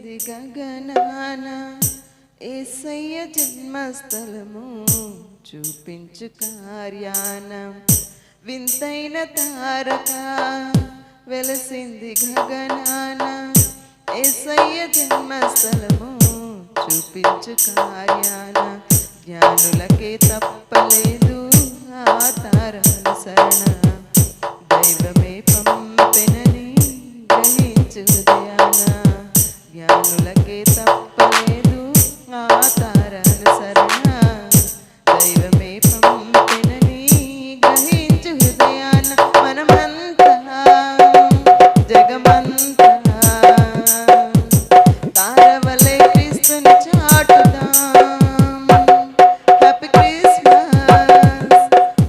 వెలసింది గగనాన యేసయ్య జన్మస్థలము చూపించు కార్యాన వింతైన తారక వెలసింది గగనాన యేసయ్య జన్మస్థలము చూపించు కార్యాన జ్ఞానులకే తప్పలేదు ఆ తారానుసరణ దైవమే పంపెనని గ్రహించు హృదయాన జ్ఞానులకే తప్పలేదు ఆ తారానుసరణ దైవమే పంపెనని గ్రహించు హృదయాన మనమంతా జగమంతా తారవలే క్రీస్తుని చాటుదాం. Happy Christmas,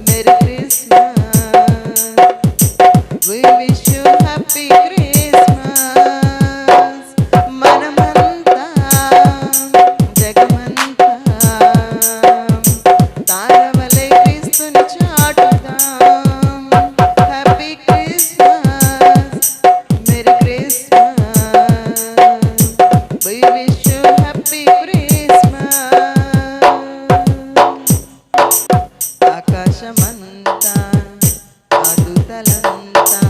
merry Christmas, we wish you happy Christmas. మనమంతా జగమంతా తారవలే క్రీస్తుని చాటుదాం. Happy Christmas, merry Christmas, we wish you happy Christmas. ఆకాశమంతా ఆదుతలంతా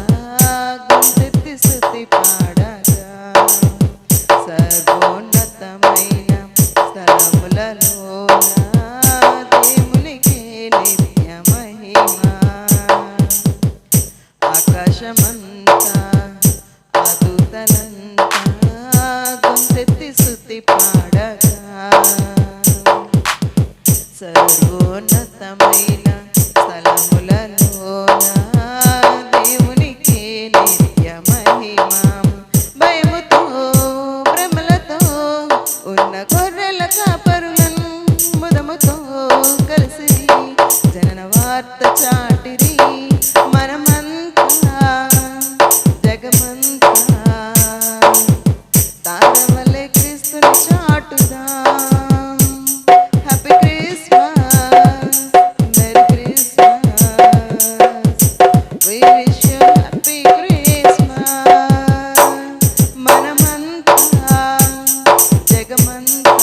గొంతెత్తి స్తుతి పాడగా సర్వోన్నతమైన స్థలములలోన దేవునికే నిత్య మహిమ. ఆకాశమంతా ఆదుతలంతా గొంతెత్తి స్తుతి పాడగా సర్వోన్నతమైన స్థలములలోన దేవునికే నిత్య మహిమ. భయముతో భ్రమలతో ఉన్న గొర్రెల కాపరులను ముదముతో కలిసి జనన వార్త చాటిరి. మనమంతా జగమంతా తారవలే క్రీస్తుని చాటుదాం. Happy Christmas, merry Christmas, we wish you happy Christmas. మనమంతా జగమంతా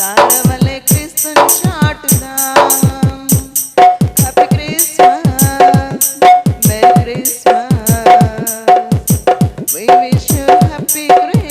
తారవలే క్రీస్తుని చాటుదాం. Happy Christmas, merry Christmas, we wish you happy Christmas.